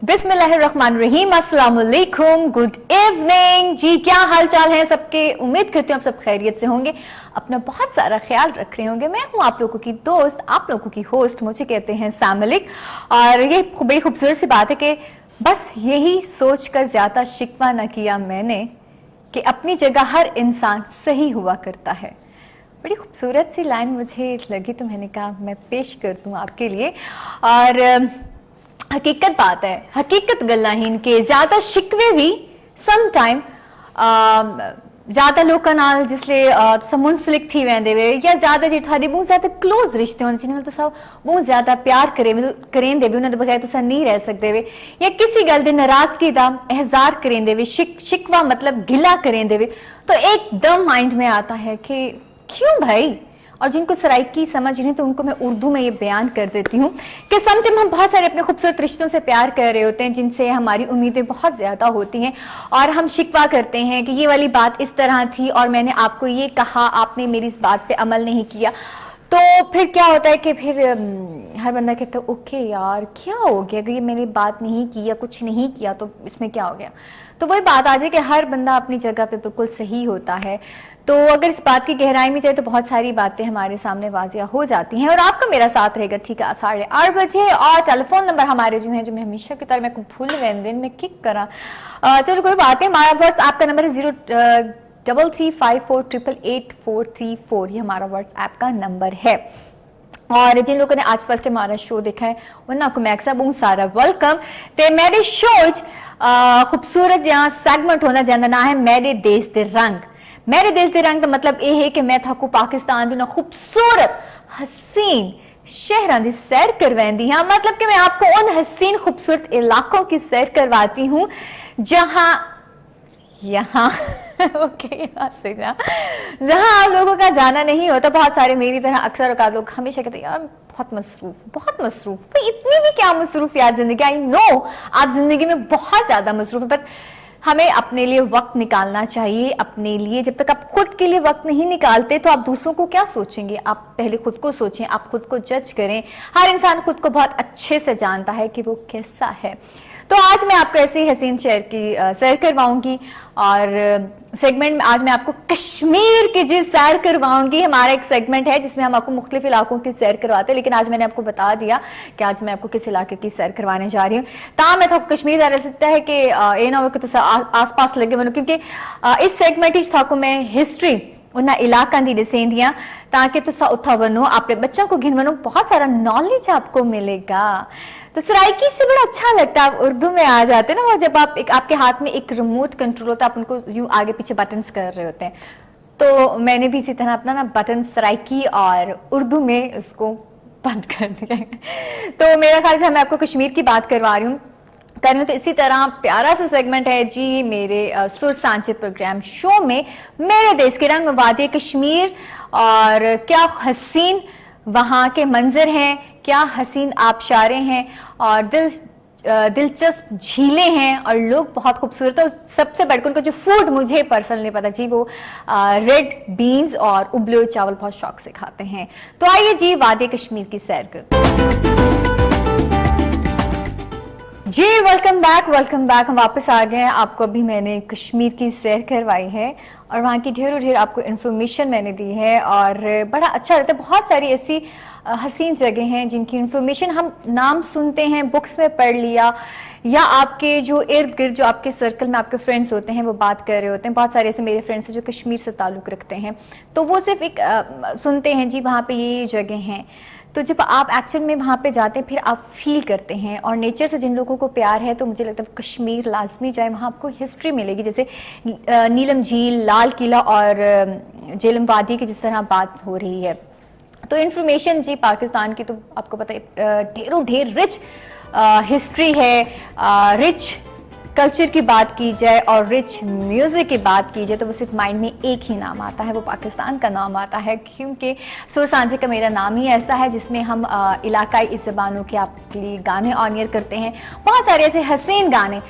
बिस्मिल्लाहिर्रहमानिर्रहीम, अस्सलाम वालेकुम, गुड इवनिंग जी। क्या हाल चाल है सबके? उम्मीद करती हूँ आप सब खैरियत से होंगे, अपना बहुत सारा ख्याल रख रहे होंगे। मैं हूँ आप लोगों की दोस्त, आप लोगों की होस्ट, मुझे कहते हैं सैम मलिक। और ये बड़ी खूबसूरत सी बात है कि बस यही सोचकर ज्यादा शिकवा न किया मैंने कि अपनी जगह हर इंसान सही हुआ करता है। बड़ी खूबसूरत सी लाइन मुझे लगी तो मैंने कहा मैं पेश कर दूं आपके लिए। और हकीकत बात है, हकीकत गल्लाहीन के ज्यादा शिकवे भी सम टाइम ज्यादा लोग नाल जिसले मुंसलिक थी वेंदे वे या ज्यादा जी थारी बहुत ज्यादा क्लोज रिश्ते होने जिन्हें तो बहुत ज्यादा प्यार करें दे उन्होंने बगैर तो नहीं रह सकते वे, या किसी गल दे नाराजगी का एहजार करें दे वे, शिकवा मतलब गिला करें दे वे, तो एकदम माइंड में आता है कि क्यों भाई। और जिनको सराइकी समझ नहीं तो उनको मैं उर्दू में ये बयान कर देती हूँ कि समटाइम हम बहुत सारे अपने खूबसूरत रिश्तों से प्यार कर रहे होते हैं जिनसे हमारी उम्मीदें बहुत ज्यादा होती हैं, और हम शिकवा करते हैं कि ये वाली बात इस तरह थी और मैंने आपको ये कहा, आपने मेरी इस बात पे अमल नहीं किया। तो फिर क्या होता है कि फिर हर बंदा कहता है ओके यार क्या हो गया, अगर ये मैंने बात नहीं की या कुछ नहीं किया तो इसमें क्या हो गया। तो वही बात आ जाए कि हर बंदा अपनी जगह पे बिल्कुल सही होता है। तो अगर इस बात की गहराई में जाए तो बहुत सारी बातें हमारे सामने वाजिया हो जाती हैं, और आपका मेरा साथ रहेगा ठीक है 8:30 बजे। और टेलीफोन नंबर हमारे जो है, जो मैं हमेशा की तरह मैं को भूल दिन में किक करा, चलो कोई बात है। हमारा व्हाट्सएप का नंबर है 0354888434, ये हमारा व्हाट्सएप का नंबर है। और जिन लोगों ने आज फर्स्ट हमारा शो देखा है उनको मैं अक्सर बहुत सारा वेलकम। ते मेरे शो खूबसूरत यहाँ सेगमेंट होना चाहता ना है मेरे देश दे रंग। मेरे देश दे रंग का मतलब ये है कि मैं थाकू पाकिस्तान दी ना खूबसूरत हसीन शहरों की सैर करवाती हाँ, मतलब कि मैं आपको उन हसीन खूबसूरत इलाकों की सैर करवाती हूँ जहां यहाँ ओके यहाँ से जहां आप लोगों का जाना नहीं होता। बहुत सारे मेरी तरह अक्सर औकात लोग हमेशा कहते हैं यार बहुत मसरूफ भाई, इतनी भी क्या मसरूफ यार जिंदगी। आई नो आप जिंदगी में बहुत ज्यादा मसरूफ है, बट हमें अपने लिए वक्त निकालना चाहिए। अपने लिए जब तक आप खुद के लिए वक्त नहीं निकालते तो आप दूसरों को क्या सोचेंगे। आप पहले खुद को सोचें, आप खुद को जज करें। हर इंसान खुद को बहुत अच्छे से जानता है कि वो कैसा है। तो आज मैं आपको ऐसे ही हसीन शहर की सैर करवाऊंगी, और सेगमेंट में आज मैं आपको कश्मीर की जी सैर करवाऊंगी। हमारा एक सेगमेंट है जिसमें हम आपको मुख्तलिफ इलाकों की सैर करवाते हैं, लेकिन आज मैंने आपको बता दिया कि आज मैं आपको किस इलाके की सैर करवाने जा रही हूँ। ताम मैं तो कश्मीर जा रह सकता है कि ये ना हो कि तो आस पास लगे बनो, क्योंकि इस सेगमेंट थाको मैं हिस्ट्री उन्हें इलाकों की दसेंदियाँ ताकि तुसा उथा वनो, अपने बच्चों को घिन वनो, बहुत सारा नॉलेज आपको मिलेगा। तो सराइकी से बड़ा अच्छा लगता है, आप उर्दू में आ जाते हैं ना, वो जब आप आपके हाथ में एक रिमोट कंट्रोल होता है, आप उनको यूं आगे पीछे बटन्स कर रहे होते हैं। तो मैंने भी इसी तरह अपना ना बटन सराइकी और उर्दू में उसको बंद कर दिया है। तो मेरा ख्याल से मैं आपको कश्मीर की बात करवा रही हूँ तो इसी तरह प्यारा सा सेगमेंट है जी मेरे सुर सांचे प्रोग्राम शो में, मेरे देश के रंग वादी कश्मीर, और क्या हसीन वहाँ के मंजर हैं, क्या हसीन आबशारें हैं, और दिलचस्प झीलें हैं, और लोग बहुत खूबसूरत है। सबसे बढ़कर उनका जो फूड मुझे पर्सनली पता जी, वो रेड बीन्स और उबले हुए चावल बहुत शौक से खाते हैं। तो आइए जी वादी कश्मीर की सैर करते हैं जी। वेलकम बैक, हम वापस आ गए हैं। आपको अभी मैंने कश्मीर की सैर करवाई है और वहाँ की ढेरों आपको इन्फॉर्मेशन मैंने दी है, और बड़ा अच्छा लगता है। बहुत सारी ऐसी हसीन जगह हैं जिनकी इन्फॉर्मेशन हम नाम सुनते हैं, बुक्स में पढ़ लिया, या आपके जो इर्द गिर्द जो आपके सर्कल में आपके फ्रेंड्स होते हैं वो बात कर रहे होते हैं। बहुत सारे ऐसे मेरे फ्रेंड्स हैं जो कश्मीर से ताल्लुक़ रखते हैं, तो वो सिर्फ एक सुनते हैं जी वहाँ पे ये जगह हैं। तो जब आप एक्चुअल में वहाँ पे जाते हैं फिर आप फील करते हैं, और नेचर से जिन लोगों को प्यार है तो मुझे लगता है कश्मीर लाजमी जाए, वहाँ आपको हिस्ट्री मिलेगी। जैसे नीलम झील, लाल किला और झेलम वादी की जिस तरह बात हो रही है, तो इन्फॉर्मेशन जी पाकिस्तान की तो आपको पता है ढेर रिच हिस्ट्री है, रिच कल्चर की बात की जाए और रिच म्यूजिक की बात की जाए तो वो सिर्फ माइंड में एक ही नाम आता है, वो पाकिस्तान का नाम आता है, क्योंकि सुर सांझे का मेरा नाम ही ऐसा है जिसमें हम इलाकाई इस ज़बानों के आपके लिए गाने ऑनियर करते हैं। बहुत सारे ऐसे हसीन गाने,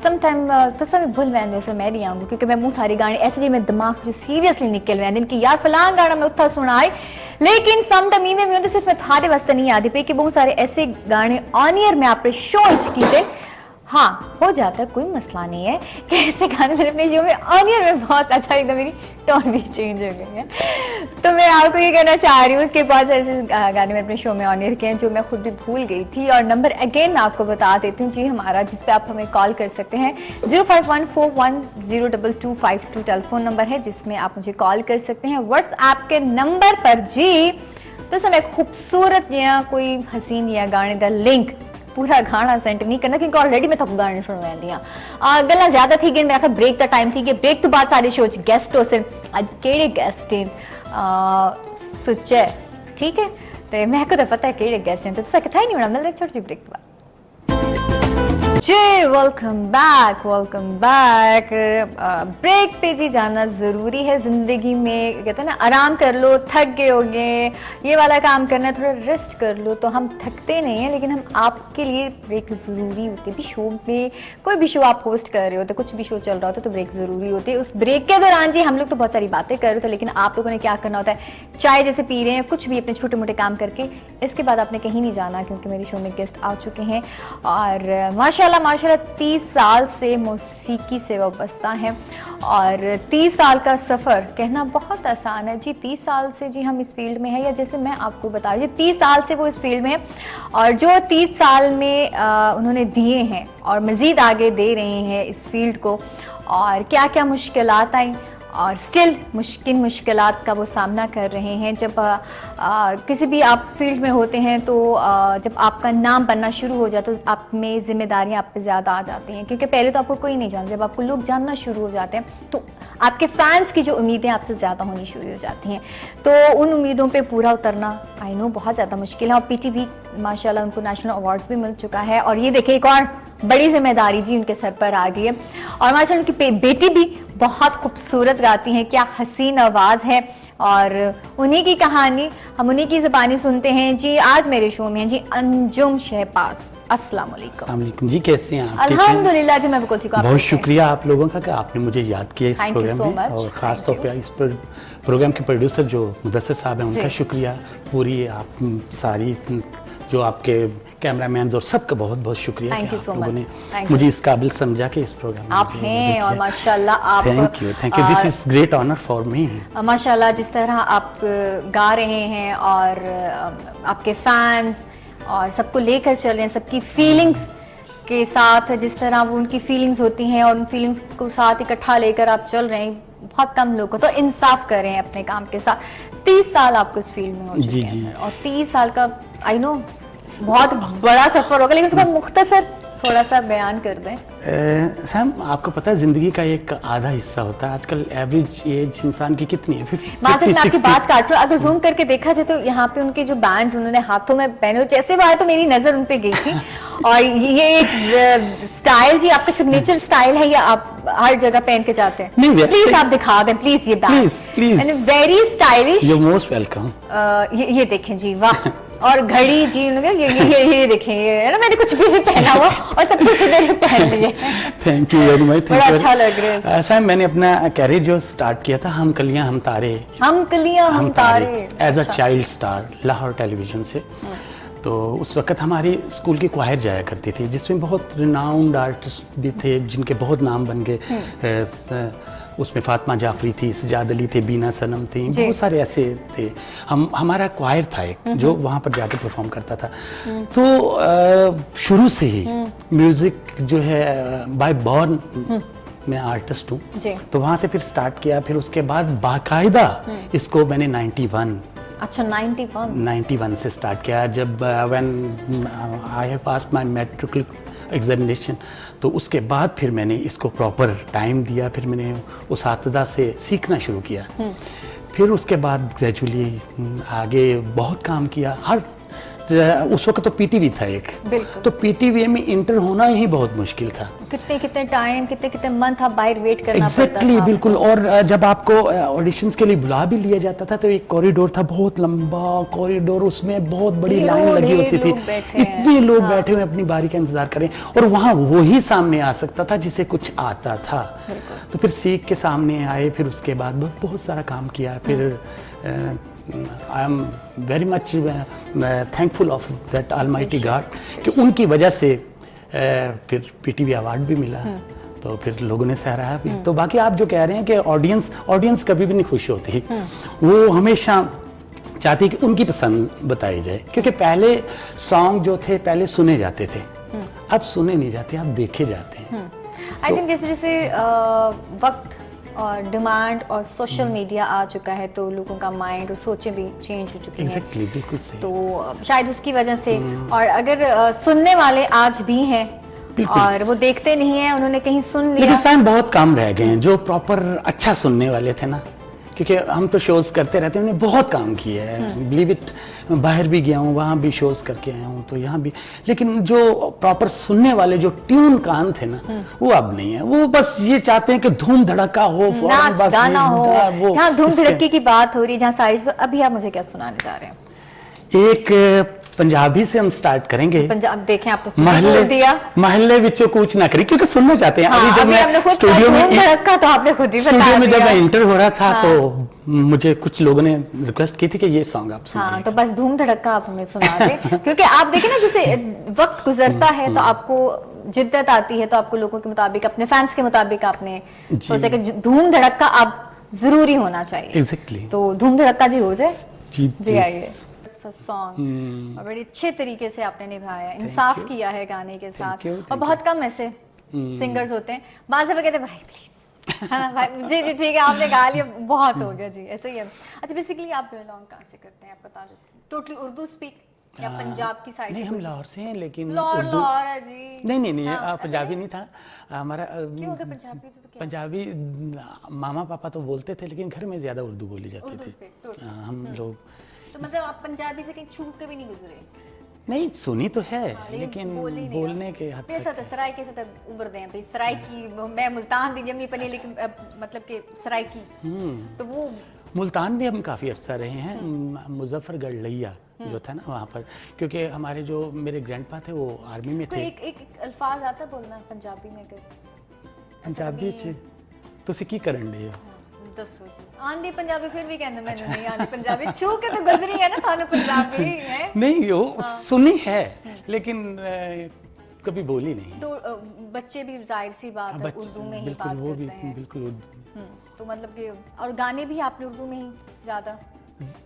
सम टाइम तो सब भूल वैन से मैं नहीं आऊँगी, क्योंकि मैं बहुत सारे गाने ऐसे जी मैं दिमाग जो सीरियसली निकल वैन दिन कि यार फलान गाना मैं उत्था सुनाए, लेकिन सम टाइम में भी सिर्फ मैं थारे वास्ते नहीं आती पे कि बहुत सारे ऐसे गाने ऑनियर में आप शो की थे हाँ हो जाता है, कोई मसला नहीं है। कैसे गाने मैंने अपने शो में ऑनियर में बहुत अच्छा, एकदम मेरी टोन भी चेंज हो गई है। तो मैं आपको ये कहना चाह रही हूँ कि बहुत ऐसे गाने मैं अपने शो में ऑनियर किए हैं जो मैं खुद भी भूल गई थी। और नंबर अगेन मैं आपको बता देती हूँ जी हमारा, जिस पे आप हमें कॉल कर सकते हैं 0514102252 टेलीफोन नंबर है जिसमें आप मुझे कॉल कर सकते हैं। व्हाट्सएप के नंबर पर जी तो समय खूबसूरत या कोई हसीन या गाने का लिंक पूरा गाना सेंड नहीं करना, क्योंकि ऑलरेडी मैं थक गाने सुन रही दी गल्ला ज्यादा थी गई। मेरा ब्रेक का टाइम थी कि ब्रेक तो बाद सारे शो गेस्ट हो सन अज केड़े गेस्ट हैं सुचे, ठीक है तो मैं को तो पता है केड़े गेस्ट हैं, तो तुसा किथा ही नहीं होना। मिलते छोटी सी ब्रेक के बाद जी। Welcome back, welcome back. Break पे जी जाना ज़रूरी है ज़िंदगी में, कहते हैं ना आराम कर लो, थक गए होगे, ये वाला काम करना है, थोड़ा रेस्ट कर लो। तो हम थकते नहीं हैं, लेकिन हम आपके लिए ब्रेक ज़रूरी होती है। भी शो में कोई भी शो आप होस्ट कर रहे होते, कुछ भी शो चल रहा होता है तो ब्रेक ज़रूरी होती है। उस ब्रेक के दौरान जी हम लोग तो बहुत सारी बातें कर रहे थे, लेकिन आप लोगों ने क्या करना होता है, चाय जैसे पी रहे हैं, कुछ भी अपने छोटे मोटे काम करके इसके बाद आपने कहीं नहीं जाना, क्योंकि मेरे शो में गेस्ट आ चुके हैं। और माशाल्लाह 30 साल से मौसीकी से वाबस्ता हैं और 30 साल का सफ़र कहना बहुत आसान है जी। 30 साल से जी हम इस फील्ड में हैं, या जैसे मैं आपको बता रही हूँ 30 साल से वो इस फील्ड में हैं, और जो 30 साल में उन्होंने दिए हैं और मज़ीद आगे दे रहे हैं इस फील्ड को, और क्या क्या मुश्किलात आई और स्टिल मुश्किलात का वो सामना कर रहे हैं। जब किसी भी आप फील्ड में होते हैं तो जब आपका नाम बनना शुरू हो जाता है तो आप में जिम्मेदारियां आप पे ज़्यादा आ जाती हैं, क्योंकि पहले तो आपको कोई नहीं जानता। जब आपको लोग जानना शुरू हो जाते हैं तो आपके फैंस की जो उम्मीदें आपसे ज़्यादा होनी शुरू हो जाती हैं, तो उन उम्मीदों पे पूरा उतरना आई नो बहुत ज़्यादा मुश्किल है। और PTV माशाल्लाह उनको नेशनल अवार्ड्स भी मिल चुका है, और ये देखिए एक और बड़ी जिम्मेदारी जी उनके सर पर आ गई है। और माशाल्लाह उनकी बेटी भी बहुत खूबसूरत गाती हैं, क्या हसीन आवाज़ है, और उन्हीं की कहानी हम उन्हीं की ज़बानी सुनते हैं जी। आज मेरे शो में है जी अंजुम शहबाज। अस्सलाम वालेकुम जी, कैसे हैं आप? अल्हम्दुलिल्लाह जी मैं बिल्कुल ठीक हूँ। बहुत शुक्रिया आप लोगों का कि आपने मुझे याद किया इस प्रोग्राम में, और ख़ास तौर पे इस प्रोग्राम के प्रोड्यूसर जो मुदस्सिर साहब हैं उनका शुक्रिया। पूरी आप सारी जो आपके कैमरामैन और सबका बहुत बहुत शुक्रिया कि आप लोगों ने मुझे इस काबिल समझा कि इस प्रोग्राम में आप हैं। और माशाल्लाह आप, thank you, this is great honour for me. माशाल्लाह जिस तरह आप गा रहे हैं और आपके फैंस और सबको लेकर चल रहे हैं, सबकी फीलिंग्स के साथ, जिस तरह वो उनकी फीलिंग्स होती हैं और उन फीलिंग्स को साथ इकट्ठा लेकर आप चल रहे हैं, बहुत कम लोग को तो इंसाफ कर रहे हैं अपने काम के साथ। 30 साल आपको इस फील्ड में हो चुके हैं, और 30 साल का आई नो बहुत बड़ा सफर होगा, लेकिन उसका मुख्तसर थोड़ा सा बयान कर दें। सैम, आपको पता है जिंदगी का एक आधा हिस्सा होता है। आजकल एवरेज एज इंसान की कितनी है? माज़िद मैं आपकी बात काट रहा हूँ। अगर जूम करके देखा जाए तो यहाँ पे उनके जो बैंड्स उन्होंने हाथों में पहने, जैसे वो आए तो मेरी नजर उन पे गई थी। और ये एक स्टाइल जी आपका सिग्नेचर स्टाइल है, या आप हर जगह पहन के जाते हैं? प्लीज आप दिखा दें प्लीज ये band, very stylish. You most welcome. ये देखें जी, वाह। और घड़ी जी ये देखें, ये ना मैंने कुछ भी नहीं पहना हुआ और सब कुछ इधर पहन लिए। थैंक यू वेरी मच, बड़ा अच्छा लग रहा है। ऐसा मैंने अपना कैरियर जो स्टार्ट किया था हम कलियां हम तारे as a child star Lahore television से। तो उस वक्त हमारी स्कूल की क्वायर जाया करती थी, जिसमें बहुत रिनाउंड आर्टिस्ट भी थे जिनके बहुत नाम बन गए। उसमें फातिमा जाफरी थी, सजाद अली थे, बीना सनम थी, बहुत सारे ऐसे थे। हमारा क्वायर था एक जो वहाँ पर जाकर परफॉर्म करता था। तो शुरू से ही म्यूज़िक जो है बाय बॉर्न मैं आर्टिस्ट हूँ, तो वहाँ से फिर स्टार्ट किया। फिर उसके बाद बाकायदा इसको मैंने 91 से स्टार्ट किया, जब when I have passed my matric examination. तो उसके बाद फिर मैंने इसको प्रॉपर टाइम दिया, फिर मैंने उस्तादा से सीखना शुरू किया। फिर उसके बाद ग्रेजुअली आगे बहुत काम किया। उस वक्त तो PTV था एक, तो PTV में इंटर होना ही बहुत मुश्किल था। कितने टाइम, कितने मंथ आप बाहर वेट करना पड़ता था। बिल्कुल। और जब आपको ऑडिशंस के लिए बुला भी लिया जाता था तो एक कॉरिडोर था, बहुत लंबा कॉरिडोर, उसमें बहुत बड़ी लाइन लगी होती थी, इतने लोग बैठे हुए अपनी बारी का इंतजार करें, और वहाँ वही सामने आ सकता था जिसे कुछ आता था। तो फिर सीख के सामने आए, फिर उसके बाद बहुत सारा काम किया। फिर I am very much thankful of that Almighty God कि उनकी वजह से फिर पीटीवी अवार्ड भी मिला, तो फिर लोगों ने सराहा भी। तो बाकी आप जो कह रहे हैं कि ऑडियंस कभी भी नहीं खुश होती, वो हमेशा चाहती कि उनकी पसंद बताई जाए, क्योंकि पहले सॉन्ग जो थे पहले सुने जाते थे, अब सुने नहीं जाते, अब देखे जाते हैं। आई थिंक जैसे जैसे वक्त और डिमांड और सोशल मीडिया आ चुका है, तो लोगों का माइंड और सोचें भी चेंज हो चुकी हैं। बिल्कुल सही। तो शायद उसकी वजह से, और अगर सुनने वाले आज भी हैं और वो देखते नहीं है, उन्होंने कहीं सुन लिया, लेकिन शायद बहुत कम रह गए हैं जो प्रॉपर अच्छा सुनने वाले थे ना, क्योंकि हम तो शोज करते रहते हैं, हमने बहुत काम किया है, बिलीव इट, बाहर भी गया हूँ, वहाँ भी शोज करके आया हूँ, तो यहाँ भी, लेकिन जो प्रॉपर सुनने वाले जो ट्यून कान थे ना, वो अब नहीं है। वो बस ये चाहते हैं कि धूम धड़का हो, नाच गाना हो, जहाँ धूम धड़के की बात हो रही है, जहाँ सारी। अभी आप मुझे क्या सुनाने जा रहे हैं? एक पंजाबी से हम स्टार्ट करेंगे। पंजाब देखें, आप तो बोल दिया, महल्ले विचों कूच ना करी, क्योंकि सुनना चाहते हैं। अभी जब मैं स्टूडियो में जब मैं इंटर हो रहा था, तो मुझे कुछ लोगों ने रिक्वेस्ट की थी कि ये सॉन्ग आप सुनिए। तो बस धूम धड़का आप हमें सुना दें, क्योंकि आप देखें ना, जैसे वक्त गुजरता है तो आपको जिद्दत आती है, तो आपको लोगों के मुताबिक, अपने फैंस के मुताबिक आपने सोचा कि धूम धड़का अब जरूरी होना चाहिए। एग्जैक्टली। तो धूम धड़का जी हो जाए। जी आइए। सॉन्ग और बड़े अच्छे तरीके से आपने निभाया, इंसाफ किया है गाने के साथ। और बहुत कम ऐसे सिंगर्स होते हैं, बाज़ दफ़ा कहते हैं भाई प्लीज, है ना भाई, जी जी ठीक है, आपने गा लिया, बहुत हो गया जी, ऐसे ही है। अच्छा, बेसिकली आप बिलोंग कहाँ से करते हैं, आप बता देते हैं? टोटली उर्दू स्पीक या पंजाब की साइड? नहीं, हम लाहौर से हैं, लेकिन लाहौर है जी। नहीं, पंजाबी नहीं था हमारा। क्यों? अगर पंजाबी तो क्या? पंजाबी मामा पापा तो बोलते थे, लेकिन घर में ज्यादा उर्दू बोली जाती थी। हम लोग, तो मतलब आप पंजाबी से कहीं छू के भी नहीं गुजरे? नहीं, सुनी तो है, लेकिन बोलने के हद तक। सराय के साथ उभरते हैं भाई, सराय की, मैं मुल्तान दी जमी पनी, लेकिन मतलब कि सराय की, तो वो मुल्तान भी हम काफ़ी अर्सा रहे हैं। मुजफ्फरगढ़ लैया जो था ना, वहाँ पर, क्योंकि हमारे जो मेरे ग्रैंडपा थे वो आर्मी में थे। एक अल्फाज आता बोलना पंजाबी में? पंजाबी च तुसी की करन दे हो? दसो जी। आंधी पंजाबी फिर भी कहना, मैंने नहीं आंधी पंजाबी, छू के तो गुजरी है ना थाने पंजाबी है। नहीं, वो सुनी है, लेकिन कभी बोली नहीं। तो बच्चे भी जाहिर सी बात है उर्दू में ही बात करते हैं। बिल्कुल उर्दू। तो मतलब कि, और गाने भी आपने उर्दू में ही ज्यादा?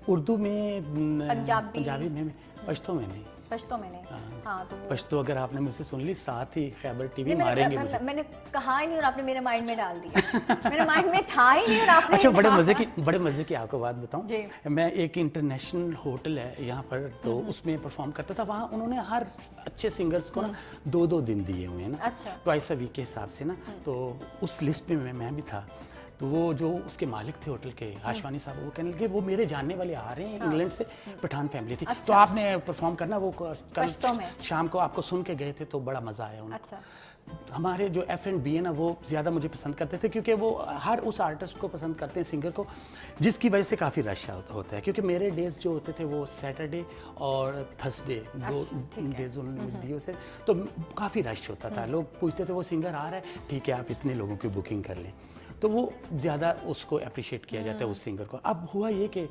उर्दू में, पंजाबी में, पश्तो में नहीं। पश्तो में नहीं। हाँ, तो पश्तो अगर आपने मुझसे सुन ली, साथ ही खैबर टीवी मारेंगे मुझे। मैंने कहा ही नहीं और आपने मेरे माइंड में डाल दिया। मेरे माइंड में था ही नहीं और आपने। अच्छा, बड़े मजे की आपको बात बताऊं, मैं एक इंटरनेशनल होटल है यहाँ पर, तो उसमें परफॉर्म करता था। वहाँ उन्होंने हर अच्छे सिंगर्स को ना 2-2 दिन दिए हुए हैं ना, अच्छा, ट्वाइस अ वीक के हिसाब से ना। तो उस लिस्ट में मैं भी था। तो वो जो उसके मालिक थे होटल के, आशवानी साहब, वो कहने लगे वो मेरे जानने वाले आ रहे हैं इंग्लैंड से, पठान फैमिली थी। अच्छा। तो आपने परफॉर्म करना, वो कल शाम को आपको सुन के गए थे, तो बड़ा मजा आया उनको। अच्छा। हमारे जो F&B है ना, वो ज़्यादा मुझे पसंद करते थे, क्योंकि वो हर उस आर्टिस्ट को पसंद करते हैं, सिंगर को, जिसकी वजह से काफ़ी रश होता है। क्योंकि मेरे डेज जो होते थे वो सैटरडे और थर्सडे, 2 डेज उन्होंने मुझे दिए होते, तो काफ़ी रश होता था। लोग पूछते थे वो सिंगर आ रहा है, ठीक है आप इतने लोगों की बुकिंग कर लें, तो वो ज़्यादा उसको अप्रिशिएट किया जाता है उस सिंगर को। अब हुआ ये कि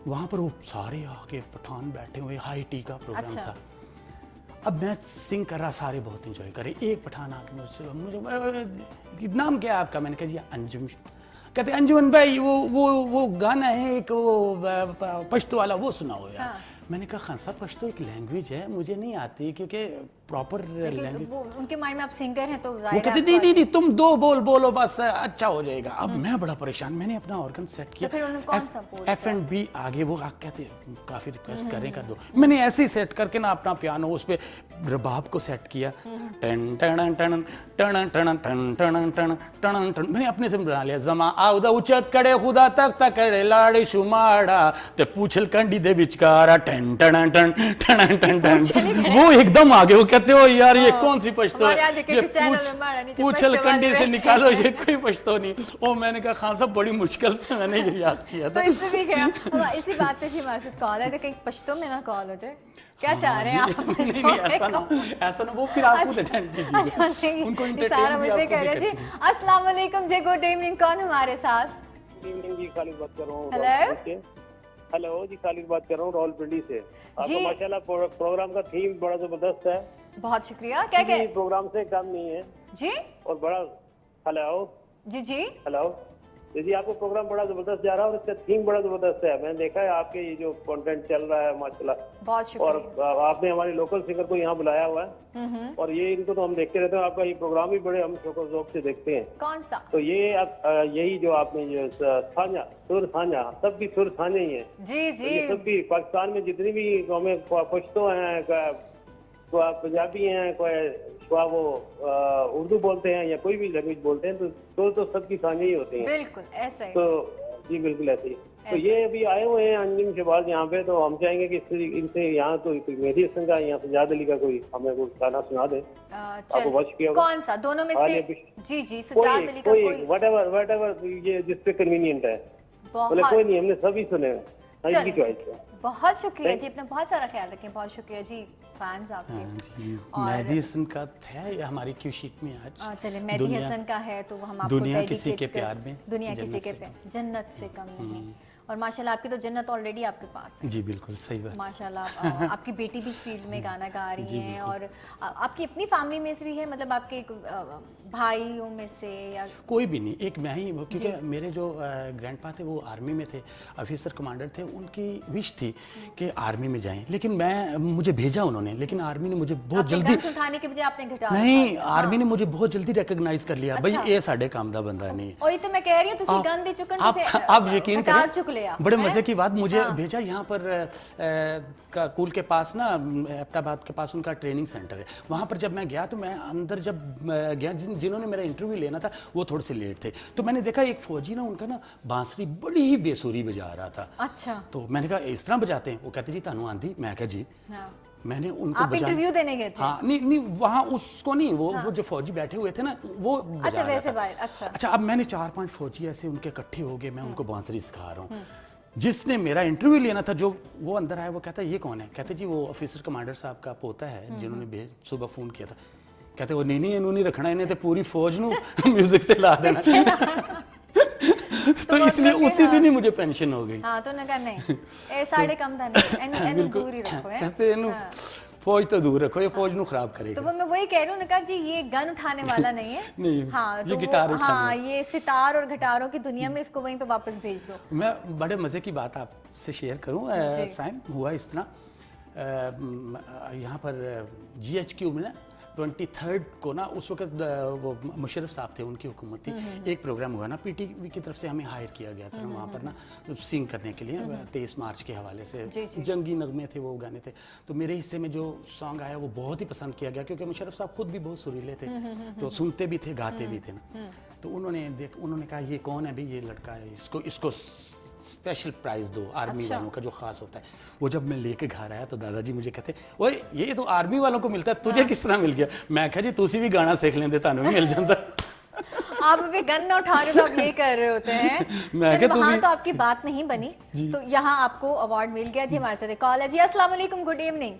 वहाँ पर वो सारे आके पठान बैठे हुए, हाई टी का प्रोग्राम था। अब मैं सिंग कर रहा, सारे बहुत इंजॉय कर रहे। एक पठान आके मुझे नाम क्या है आपका? मैंने कहा जी अंजुम। कहते अंजुमन भाई वो गाना है एक, वो पश्तो वाला, वो सुनाओ यार। हाँ। मैंने कहा खान साहब, पश्तो एक लैंग्वेज है, मुझे नहीं आती, क्योंकि प्रॉपर लैंग्वेज। उनके माइंड में आप सिंगर हैं, तो वो कहते नहीं तुम 2 बोलो बस, अच्छा हो जाएगा। अब मैं बड़ा परेशान, मैंने अपना ऑर्गन सेट किया। तो फिर उन्होंने कौन सा बोला? F&B आगे वो कहते काफी रिक्वेस्ट करें कर दो। मैंने ऐसे ही सेट करके ना अपना पियानो उस पे रबाब को सेट किया, टन टन टन टन टन टन टन टन टन टन, मैंने अपने से बना लिया। जमा आउदा उचत करे खुदा तक करे लाड़े शुमाड़ा ते पूछल कंडी दे विचकारा, टन टन टन टन टन टन। वो एकदम आगे, वो कहते हो यार ये कौन सी पश्तो है, ये पूछल कंडी से निकालो, ये कोई पश्तो नहीं। ओ मैंने कहा खान साहब बड़ी मुश्किल से मैंने ये याद किया था। तो इससे भी क्या, इसी बात पे हमारे साथ कॉल है, तो कहीं पश्तो में ना कॉल हो जाए, क्या चाह रहे हैं आप? नहीं, ऐसा ना, वो फिर आप खुद अटेंड कीजिए, उनको एंटरटेन भी आप खुद कीजिए। अस्सलाम वालेकुम जी, गुड इवनिंग, कौन हमारे साथ? इवनिंग जी, खालिद बात कर रहा हूँ। हेलो जी, खालिद बात कर रहा हूँ रावलपिंडी से। आपका माशाल्लाह प्रोग्राम का थीम बड़ा जबरदस्त है, बहुत शुक्रिया। क्या क्या प्रोग्राम से कम नहीं है जी और बड़ा। हेलो जी जी हेलो जी, आपका प्रोग्राम बड़ा जबरदस्त जा रहा है और इसका थीम बड़ा जबरदस्त है। मैंने देखा है आपके ये जो कंटेंट चल रहा है माशाल्लाह। बहुत और शुक्रिया। आपने हमारे लोकल सिंगर को यहाँ बुलाया हुआ है और ये इनको तो हम देखते रहते हैं। आपका ये प्रोग्राम भी बड़े हम शौक से देखते हैं। कौन सा? तो ये यही जो आपने जो साझा सुर साझा सब भी सुर साझा ही है जी तो जी ये सब भी पाकिस्तान में जितनी भी हमें पश्तो हैं, कोई पंजाबी हैं, कोई वो उर्दू बोलते हैं या कोई भी लैंग्वेज बोलते हैं तो सबकी साझा ही होती हैं। बिल्कुल ऐसा ही। तो जी बिल्कुल ऐसे ही। तो ये अभी आए हुए हैं अंजुम शहबाज यहाँ पे, तो हम चाहेंगे कि इनसे यहाँ तो मेहदी हसन का या सजाद अली का कोई हमें कोई गाना सुना दे। आपको बहुत शुक्रिया। कौन सा दोनों में से? जी जी सजाद अली का कोई वट ये जिसपे कन्वीनियंट है। बोले कोई नहीं, हमने सभी सुने इनकी चॉइस है। बहुत शुक्रिया जी, अपना बहुत सारा ख्याल रखें। बहुत शुक्रिया जी, फैंस आपके। मेहदी हसन का है या हमारी क्यू शीट में आज चले मेहदी हसन का है तो हम आपको दुनिया किसी के प्यार में दुनिया किसी के प्यार जन्नत से कम नहीं। और माशाल्लाह आपकी तो जन्नत ऑलरेडी आपके पास है। जी बिल्कुल सही बात। माशाल्लाह आपकी बेटी भी इस फील्ड में गाना गा रही हैं और आपकी अपनी फैमिली में से भी है, मतलब आपके भाइयों में से या कोई भी नहीं, एक मैं ही, क्योंकि मेरे जो ग्रैंडपा थे वो आर्मी में थे, ऑफिसर कमांडर थे। उनकी विश थी कि आर्मी में जाएं, लेकिन मुझे भेजा उन्होंने, लेकिन आर्मी ने मुझे बहुत जल्दी उठाने के बजाय आपने घटा नहीं, आर्मी ने मुझे बहुत जल्दी रिकॉग्नाइज कर लिया। भाई ये साढ़े काम दा बंदा नहीं। और ये तो मैं कह रही हूं तुसी गन दे चुकन आप यकीन करें, बड़े मजे की बात मुझे भेजा यहाँ पर कूल के पास ना, एबटाबाद के पास उनका ट्रेनिंग सेंटर है। वहाँ पर जब मैं गया तो मैं अंदर जब गया, जिन्होंने मेरा इंटरव्यू लेना था वो थोड़े से लेट थे, तो मैंने देखा एक फौजी ना उनका ना बांसुरी बड़ी ही बेसुरी बजा रहा था। अच्छा। तो मैंने कहा इस तरह बजाते हैं? वो कहते जी तानू आंधी। मैं कहा जी। मैंने उनको आप इंटरव्यू देने गए थे? हाँ, नहीं वहाँ उसको नहीं, वो जो फौजी बैठे हुए थे ना वो अच्छा वैसे अच्छा। अब मैंने 4-5 फौजी ऐसे उनके इकट्ठे हो गए, मैं उनको बांसुरी सिखा रहा हूँ। जिसने मेरा इंटरव्यू लेना था, जो वो अंदर आया, वो कहता है ये कौन है? कहते जी वो ऑफिसर कमांडर साहब का पोता है जिन्होंने सुबह फोन किया था। कहते वो नहीं इन्हों नहीं रखना, इन्हें तो पूरी फौज नू म्यूजिक ते ला देना। तो इसलिए उसी दिन ही मुझे पेंशन हो गई। हाँ, तो ना नहीं ए साढ़े कम था नहीं, एनु दूर ही रखो है। कहते इन्हों फौज तो दूर रखो, ये फौज नू खराब करेगा। तो वो मैं वही कह रही हूँ ना, कहा जी ये गन उठाने वाला नहीं है। नहीं, हाँ, ये गिटार उठाने। हाँ, ये सितार और गिटारों की दुनिया में इसको वहीं पे वापस भेज दो। मैं बड़े मजे की बात आपसे शेयर करूँ। साइम हुआ इस तरह, यहाँ पर GHQ में ना 23rd को ना, उस वक्त वो मुशर्रफ साहब थे, उनकी हुकूमत थी। एक प्रोग्राम हुआ ना PTV की तरफ से, हमें हायर किया गया था ना वहाँ पर ना सिंग करने के लिए। 23 मार्च के हवाले से जंगी नगमे थे, वो गाने थे। तो मेरे हिस्से में जो सॉन्ग आया वो बहुत ही पसंद किया गया, क्योंकि मुशर्रफ साहब खुद भी बहुत सुरीले थे, तो सुनते भी थे गाते भी थे ना। तो उन्होंने कहा ये कौन है भाई, ये लड़का है, इसको स्पेशल प्राइज दो, आर्मी वालों का जो खास होता है। वो जब मैं लेके घर आया तो दादाजी मुझे कहते, ओए ये तो आर्मी वालों को मिलता है, तुझे किस तरह मिल गया? मैं कहा जी तुसी भी गाना सीख लेंदे, तानू भी मिल जाता। आप अभी गन ना उठा रहे हो, आप ये कर रहे होते हैं। वहाँ तो आपकी बात नहीं बनी, तो यहाँ आपको अवार्ड मिल गया। जी हमारे साथ कॉल है जी। अस्सलाम वालेकुम, गुड इवनिंग।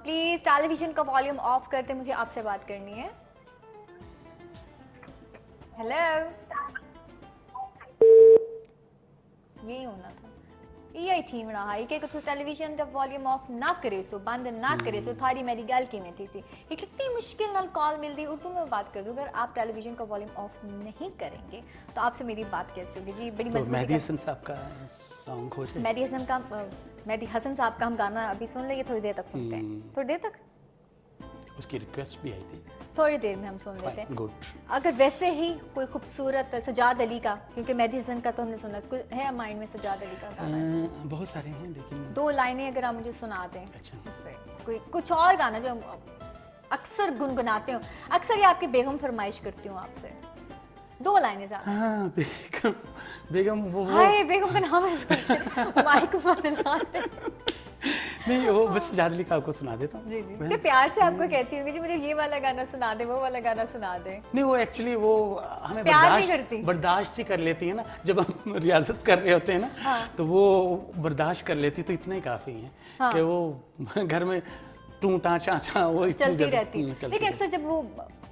प्लीज टेलीविजन का वॉल्यूम ऑफ करते, मुझे आपसे बात करनी है। हेलो, यही होना था, यही थी मेरा हाई कि कुछ टेलीविजन का वॉल्यूम ऑफ ना करे सो, बंद ना करे सो। थारी मेरी गल किवें थी सी, एक इतनी मुश्किल नाल कॉल मिलती। उर्दू में बात कर दूं, अगर आप टेलीविजन का वॉल्यूम ऑफ नहीं करेंगे तो आपसे मेरी बात कैसे होगी? जी बड़ी मजबूरी। मेहदी हसन साहब का सॉन्ग हो जाए। मेहदी हसन साहब का हम गाना अभी सुन लेंगे, थोड़ी देर तक सुनते हैं। थोड़ी देर तक उसकी रिक्वेस्ट भी आई थी, थोड़ी देर में हम सुन लेते हैं। गुड। अगर वैसे ही कोई खूबसूरत सजाद अली का, क्योंकि मेहदी हसन का तो हमने सुना, उसको है माइंड में सजाद अली का गाना? बहुत सारे हैं, लेकिन 2 लाइनें अगर आप मुझे सुना दें। अच्छा। कोई कुछ और गाना जो अक्सर गुनगुनाते हो, अक्सर ये आपकी बेगम फरमाइश करती हूँ आपसे, 2 लाइनें ज़्यादा। हाँ, बेगम वो हाय बेगम का नाम है माइक नहीं, वो बस सजाद अली का आपको सुना देता हूँ। जी जी, तो प्यार से आपको कहती हूँ कि मुझे ये वाला गाना सुना दे, वो वाला गाना सुना दे। नहीं, वो एक्चुअली वो हमें बर्दाश्त ही कर लेती है ना, जब हम रियाजत कर रहे होते हैं ना। हाँ। तो वो बर्दाश्त कर लेती, तो इतना ही काफी है। हाँ। कि वो घर में टूटा चाचा वो चलती रहती है। लेकिन अक्सर जब वो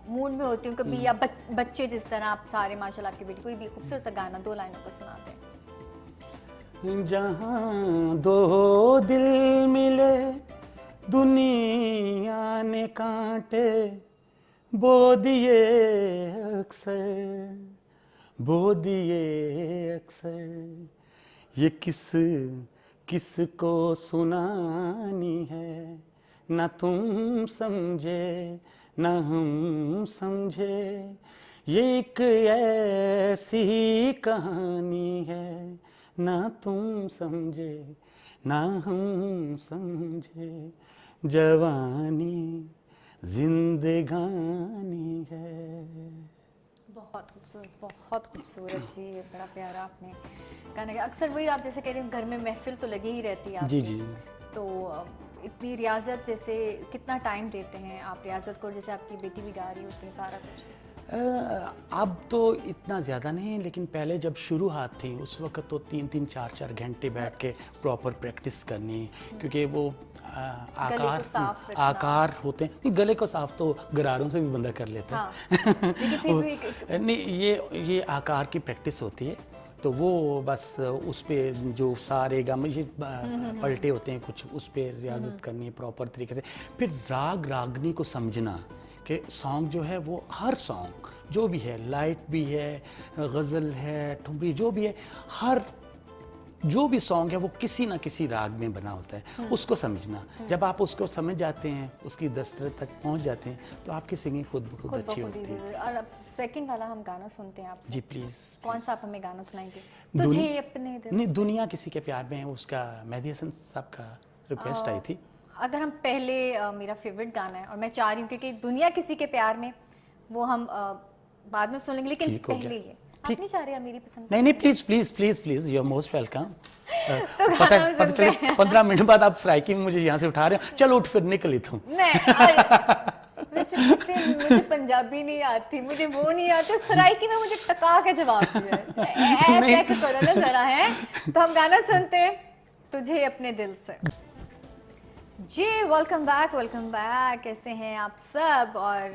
मूड में होती हूँ कभी, या बच्चे जिस तरह, आप सारे माशाल्लाह आपकी बेटी, कोई भी खूबसूरत सा गाना 2 लाइनों पर सुनाते हैं। जहां दो दिल मिले दुनिया ने कांटे बो दिए अक्सर, बो दिए अक्सर। ये किस को सुनानी है, ना तुम समझे ना हम समझे। ये एक ऐसी कहानी है, ना तुम समझे ना हम समझे। जवानी जिंदगानी है। बहुत खूबसूरत जी, बड़ा प्यारा आपने गाना गाया। अक्सर वही आप जैसे कह रहे हैं घर में महफिल तो लगी ही रहती है जी आपकी। जी। तो इतनी रियाजत, जैसे कितना टाइम देते हैं आप रियाजत को? जैसे आपकी बेटी भी गा रही होती है सारा कुछ। अब तो इतना ज़्यादा नहीं, लेकिन पहले जब शुरुआत थी उस वक्त तो 3-3 4-4 घंटे बैठ के प्रॉपर प्रैक्टिस करनी, क्योंकि वो आकार होते हैं। नहीं, गले को साफ तो गरारों से भी बंदा कर लेता है। हाँ। लेकिन फिर भी नहीं, ये आकार की प्रैक्टिस होती है। तो वो बस उस पे जो सारे गाम ये पलटे होते हैं कुछ, उस पे रियाजत करनी है प्रॉपर तरीके से। फिर राग रागनी को समझना कि सॉन्ग जो है वो हर सॉन्ग जो भी है, लाइट भी है, गज़ल है, ठुमरी जो भी है, हर जो भी सॉन्ग है वो किसी ना किसी राग में बना होता है, उसको समझना। जब आप उसको समझ जाते हैं, उसकी दस्तरत तक पहुंच जाते हैं, तो आपकी सिंगिंग खुद ब खुद अच्छी होती है। और अब सेकंड वाला हम गाना सुनते हैं आपसे। जी प्लीज। कौन सा आप हमें गाना सुनाएंगे? तुझे अपने दिल नहीं, दुनिया किसी के प्यार में है, उसका मेहदी हसन साहब का रिक्वेस्ट आई थी। अगर हम पहले मेरा फेवरेट गाना है और मैं चाह रही हूँ क्योंकि दुनिया किसी के प्यार में, वो हम बाद में सुन लेंगे, लेकिन पहले ये आप नहीं चाह रहे मेरी पसंद? नहीं, please please please please, you are most welcome. तो पता चले 15 मिनट बाद आप सराइकी में मुझे यहाँ से उठा रहे हो, चलो उठ फिर निकल इथों। मुझे पंजाबी नहीं आती, मुझे वो नहीं आता, सराइकी में मुझे टका के जवाब दिया करो ना जरा है। तो हम गाना सुनते हैं तुझे अपने दिल से। जी वेलकम बैक। कैसे हैं आप सब? और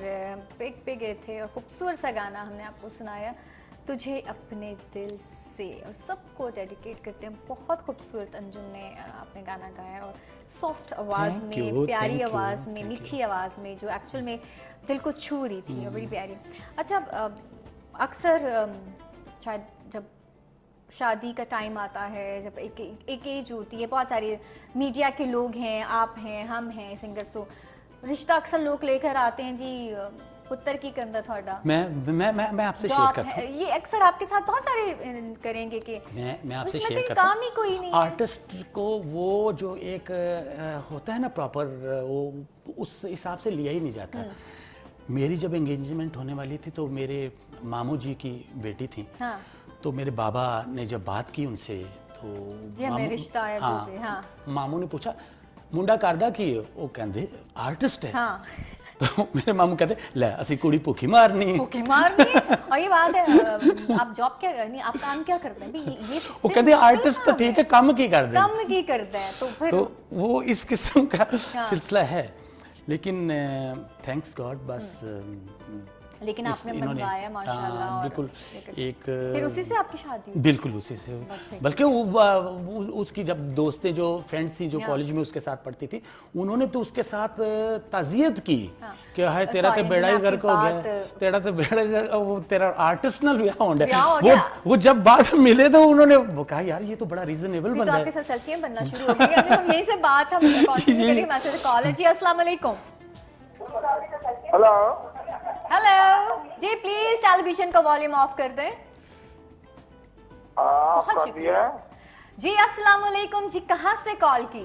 ब्रेक पे गए थे और खूबसूरत सा गाना हमने आपको सुनाया तुझे अपने दिल से, और सबको डेडिकेट करते हैं। बहुत खूबसूरत अंजुम ने आपने गाना गाया, और सॉफ्ट आवाज़ में, प्यारी आवाज़ में, मीठी आवाज़ में, जो एक्चुअल में दिल को छू रही थी, और बड़ी प्यारी। अच्छा, अक्सर शायद जब शादी का टाइम आता है, जब एक एज होती है, बहुत सारे मीडिया के लोग हैं, आप हैं, हम हैं सिंगर्स, तो रिश्ता अक्सर लोग लेकर आते हैं जी, पुत्र की करना थोड़ा। मैं आपसे शेयर करता हूं। ये अक्सर आपके साथ बहुत सारे करेंगे कि मैं आपसे शेयर करता काम ही कोई नहीं। आर्टिस्ट को वो जो एक होता है ना प्रॉपर, वो उस हिसाब से लिया ही नहीं जाता। मेरी जब एंगेजमेंट होने वाली थी तो मेरे मामू जी की बेटी थी। हाँ। तो मेरे बाबा ने जब बात की उनसे, तो रिश्ता है, हाँ। मामू ने पूछा मुंडा करदा की, वो कहते आर्टिस्ट है। हाँ। तो मेरे मामू कहते ले असि कुड़ी भूखी मारनी है। और ये बात है, आप जॉब क्या करनी, आप काम क्या करते हैं? ये वो कहते आर्टिस्ट तो ठीक है, कम की करते हैं, तो फिर तो वो इस किस्म का सिलसिला है। लेकिन थैंक्स गॉड, बस लेकिन आपने मनवाया माशाल्लाह। बिल्कुल। एक फिर उसी से आपकी शादी हुई? बिल्कुल उसी से हुई। बल्कि उसकी जब दोस्तें जो फ्रेंड्स थी जो कॉलेज में उसके साथ पढ़ती थी, उन्होंने तो उसके साथ ताज़ियत की कि हाय तेरा तो बेड़ा ही गर्क हो गया, तेरा तो बेड़ा, वो तेरा आर्टिस्टनल ब्याह हो गया। वो जब बाद में मिले तो उन्होंने वो कहा यार ये तो बड़ा रीजनेबल बंदा है। आपके साथ सेल्फियां बनना शुरू हो गई। हम यहीं से बात हम कंटिन्यू करेंगे। मैसेज कॉल जी, अस्सलाम वालेकुम। हेलो जी, प्लीज टेलीविजन का वॉल्यूम ऑफ कर दें। बहुत शुक्रिया जी। अस्सलाम वालेकुम जी, कहाँ से कॉल की?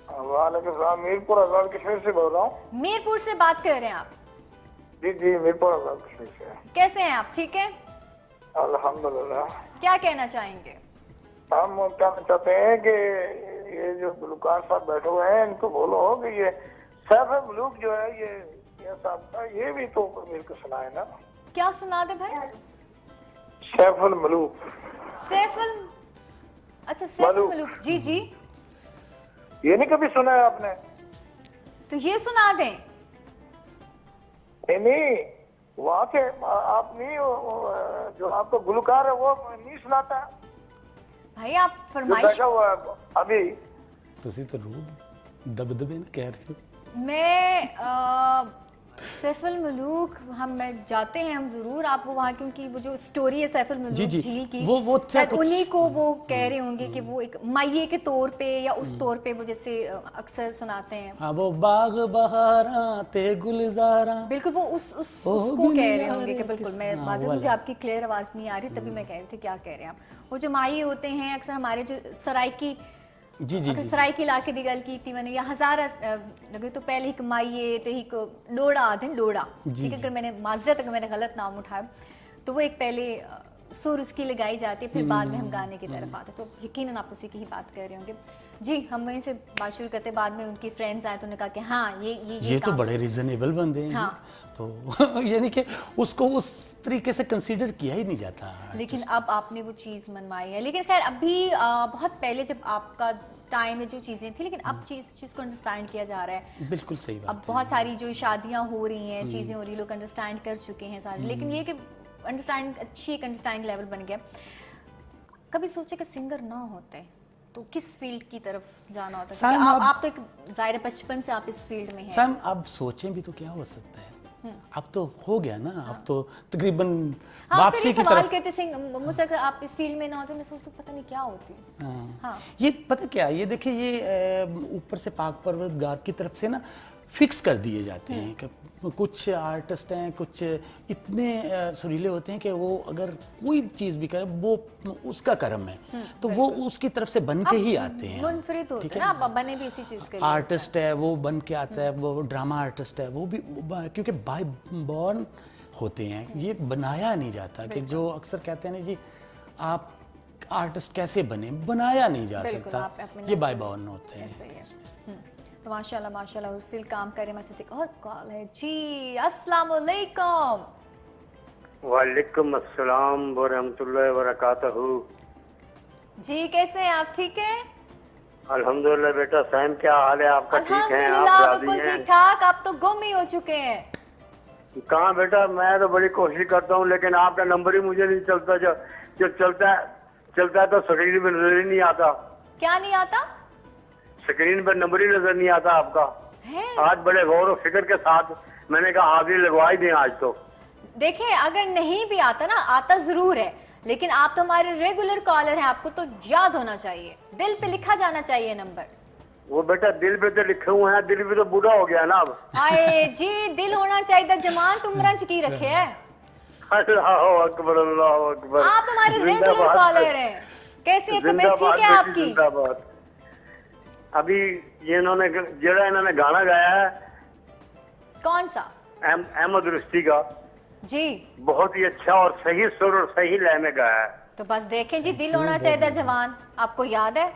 वालेकुम सलाम, मीरपुर आजाद कश्मीर से बोल रहा हूँ। मीरपुर से बात कर रहे हैं आप? जी मीरपुर आजाद कश्मीर से। कैसे हैं आप? ठीक है अल्हम्दुलिल्लाह। क्या कहना चाहेंगे? हम कहना चाहते हैं कि ये जो गुलकार साहब बैठे हुए हैं, इनको बोलो कि ये सैफ मलूक जो है, ये साहब का, ये भी तो मेरे को सुना है ना। क्या सुना दे भाई? सैफुल मलूक। सैफुल, अच्छा सैफुल मलूक, जी जी। ये नहीं कभी सुना है आपने? तो ये सुना दें। नहीं, वहाँ के आप नहीं, जो आपको गुलकार है वो नहीं सुनाता। भाई आप जो फरमाइश। बैठा हुआ है अभी, ਤੁਸੀਂ तो रूब दबदबे ना कह रहे हो। मैं सैफुल मलूक हम मैं जाते हैं हम जरूर, आप वो वहाँ क्योंकि वो जो स्टोरी है सैफुल जी, मलूक जी, झील की, वो था शायद कुछ- उन्हीं को वो कह रहे होंगे कि वो एक माइये के तौर पे या उस तौर पे वो जैसे अक्सर सुनाते हैं। हाँ, वो बाग बहारा ते गुलजारा। बिल्कुल वो उसको कह रहे होंगे कि बिल्कुल मैं हाँ, बाज़ वो मुझे वाला। आपकी क्लियर आवाज़ नहीं आ रही तभी मैं कह रही थी क्या कह रहे हैं आप। वो जो माई होते हैं अक्सर हमारे जो सराइकी जी जी जी। सराइकी इलाके की गल की मैंने या हजार लगे तो पहले एक माइये तो एक डोड़ा आते हैं डोड़ा, जी, ठीक है, अगर मैंने माजरत अगर मैंने गलत नाम उठाया तो वो एक पहले सुर उसकी लगाई जाती है फिर बाद में हम गाने की तरफ आते हैं, तो यकीनन आप उसी की ही बात कर रहे होंगे। जी हम वहीं से बात शुरू करते बाद में उनकी फ्रेंड्स आए तो उन्होंने कहा कि हाँ ये तो काम बड़े रीजनेबल बंदे हैं। हाँ। तो यानी कि उसको उस तरीके से कंसीडर किया ही नहीं जाता। लेकिन अब आपने वो चीज़ मनवाई है, लेकिन खैर अभी बहुत पहले जब आपका टाइम में जो चीज़ें थी लेकिन अब चीज़ को अंडरस्टैंड किया जा रहा है। बिल्कुल सही अब बात है। बहुत सारी जो शादियां हो रही हैं चीज़ें हो रही लोग अंडरस्टैंड कर चुके हैं सारे, लेकिन ये कि अंडरस्टैंड अच्छी एक अंडरस्टैंडिंग लेवल बन गया। कभी सोचे कि सिंगर ना होते तो किस फील्ड की तरफ जाना होता? सैम, क्योंकि आप तो एक ज़ाहिर बचपन से आप इस फील्ड में हैं। सैम अब सोचें भी तो क्या हो सकता है, अब तो हो गया ना। अब तो तकरीबन हाँ, वापसी फिर की सवाल तरफ। कहते सिंह मुझसे अगर आप इस फील्ड में ना होते मैं सोचती पता नहीं क्या होती। हाँ। हाँ। ये पता क्या, ये देखिए ये ऊपर से पाक परवरदिगार की तरफ से ना फिक्स कर दिए जाते हैं कि कुछ आर्टिस्ट हैं कुछ इतने सुरीले होते हैं कि वो अगर कोई चीज़ भी करे वो उसका कर्म है, तो वो उसकी तरफ से बन के ही आते हैं। मुनफरिद होते हैं ना, आप बने भी इसी चीज़ के लिए। आर्टिस्ट है वो बन के आता है, वो ड्रामा आर्टिस्ट है वो भी क्योंकि बाय बॉर्न होते हैं, ये बनाया नहीं जाता। कि जो अक्सर कहते हैं ना जी आप आर्टिस्ट कैसे बने, बनाया नहीं जा बिल्कुल, सकता, आप अपने ये बाय natural- बॉर्न होते ऐसा ही हैं। है। तो माशाल्लाह माशाल्लाह और स्टिल काम करे। मैं एक और कॉल है जी। अस्सलाम वालेकुम। वालेकुम अस्सलाम व रहमतुल्लाहि व बरकातहू। जी कैसे हैं आप, ठीक है? अल्हम्दुलिल्लाह बेटा। सैम क्या हाल है आपका? ठीक है? अल्हम्दुलिल्लाह आप बिल्कुल राजी हैं? ठीक ठाक। आप तो गुम ही हो चुके हैं। कहाँ बेटा, मैं तो बड़ी कोशिश करता हूँ लेकिन आपका नंबर ही मुझे नहीं चलता। जो चलता है तो स्क्रीन पे नजर ही नहीं आता। क्या नहीं आता स्क्रीन पर नंबर ही नजर नहीं आता आपका। है? आज बड़े गौर और फिक्र के साथ मैंने कहा हाजिरी लगवा ही दें आज तो। देखें अगर नहीं भी आता ना, आता जरूर है लेकिन आप तो हमारे रेगुलर कॉलर हैं, आपको तो याद होना चाहिए, दिल पे लिखा जाना चाहिए नंबर। वो बेटा दिल पे तो लिखे हुए हैं, दिल भी तो बूढ़ा हो गया ना अब। आए जी दिल होना चाहिए जमान तुमरा की रखे है। अल्लाह अकबर अल्लाह अकबर। आप हमारे रेगुलर जिंदाबाद। कॉलर हैं। कैसी है तबीयत, ठीक है जिंदाबाद आपकी? जिंदाबाद। अभी ये इन्होंने गाना गाया है कौन सा? अहमद रुश्ती का, जी बहुत ही अच्छा और सही सुर और सही लय में गाया है। तो बस देखें जी दिल होना चाहिए जवान, आपको याद है?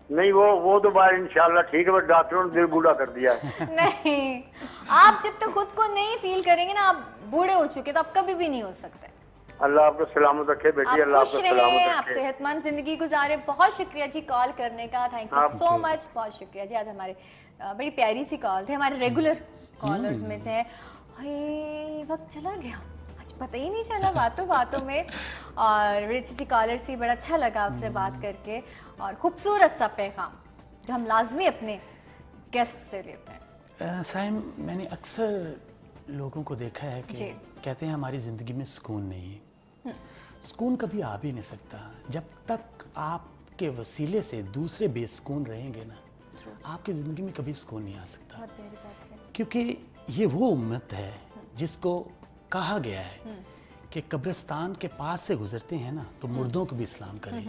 नहीं वो तो बात इंशाल्लाह ठीक है, बस डॉक्टरों ने दिल बूढ़ा कर दिया है। नहीं, आप जब तक खुद को नहीं फील करेंगे ना आप बूढ़े हो चुके तो आप कभी भी नहीं हो सकते। अल्लाह आपको सलामत रखे बेटी, आप अल्लाह खुश आपको रहे, सलामत आप रखे। सेहतमंद जिंदगी गुजारे। बहुत शुक्रिया जी कॉल करने का, थैंक यू सो मच, बहुत शुक्रिया जी। आज हमारे बड़ी प्यारी सी कॉल थे, हमारे रेगुलर कॉलर्स में से है। हाय वक्त चला गया, आज पता ही नहीं चला बातों बातों में। और बड़ी अच्छी सी कॉलर सी, बड़ा अच्छा लगा आपसे बात करके और खूबसूरत सा पैगाम जो हम लाजमी अपने गेस्ट से लेते हैं। साइम मैंने अक्सर लोगों को देखा है कि जी। कहते हैं हमारी ज़िंदगी में सुकून नहीं है। सुकून कभी आ भी नहीं सकता जब तक आपके वसीले से दूसरे बेसुकून रहेंगे ना, आपकी ज़िंदगी में कभी सुकून नहीं आ सकता। बहुत प्यारी बात है। क्योंकि ये वो उम्मत है जिसको कहा गया है कि कब्रिस्तान के पास से गुजरते हैं ना तो मुर्दों को भी इस्लाम करें।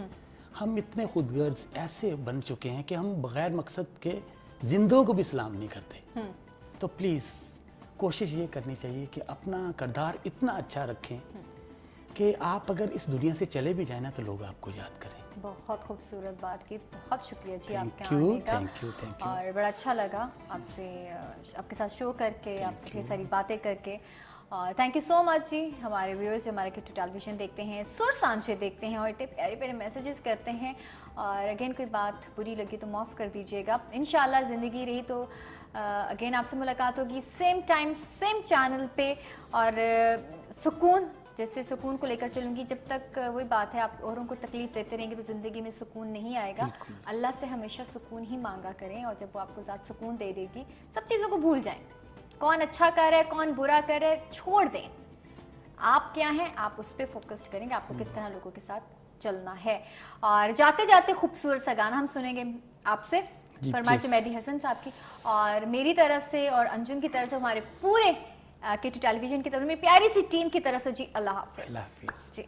हम इतने खुदगर्ज ऐसे बन चुके हैं कि हम बगैर मकसद के जिंदों को भी इस्लाम नहीं करते। तो प्लीज़ कोशिश ये करनी चाहिए कि अपना किरदार इतना अच्छा रखें कि आप अगर इस दुनिया से चले भी जाए ना तो लोग आपको याद करें। बहुत खूबसूरत बात की, बहुत शुक्रिया जी आपके Thank you, आने का। thank you, thank you. और बड़ा अच्छा लगा आपसे आपके साथ शो करके, आपसे ढेर सारी बातें करके। और थैंक यू सो मच जी। हमारे व्यूअर्स जो हमारे किट्टू टेलीविजन देखते हैं, सुर सांचे देखते हैं और इतने प्यारे प्यारे मैसेजेस करते हैं। और अगेन कोई बात बुरी लगी तो माफ़ कर दीजिएगा। इंशाल्लाह ज़िंदगी रही तो अगेन आपसे मुलाकात होगी सेम टाइम सेम चैनल पे। और सुकून जैसे सुकून को लेकर चलूंगी, जब तक वही बात है आप औरों को तकलीफ देते रहेंगे तो ज़िंदगी में सुकून नहीं आएगा। अल्लाह से हमेशा सुकून ही मांगा करें, और जब वो आपको ज़्यादा सुकून दे देगी सब चीज़ों को भूल जाएं। कौन अच्छा कर रहा है कौन बुरा कर रहा है छोड़ दें, आप क्या हैं आप उस पर फोकस्ड करेंगे, आपको किस तरह लोगों के साथ चलना है। और जाते जाते खूबसूरत सा गाना हम सुनेंगे आपसे, फरमाइश मेहदी हसन साहब की, और मेरी तरफ से और अंजुम की तरफ से, हमारे पूरे K2 टेलीविजन की तरफ, मेरी प्यारी सी टीम की तरफ से जी अल्लाह हाफिज़। अल्लाह हाफिज़। जी।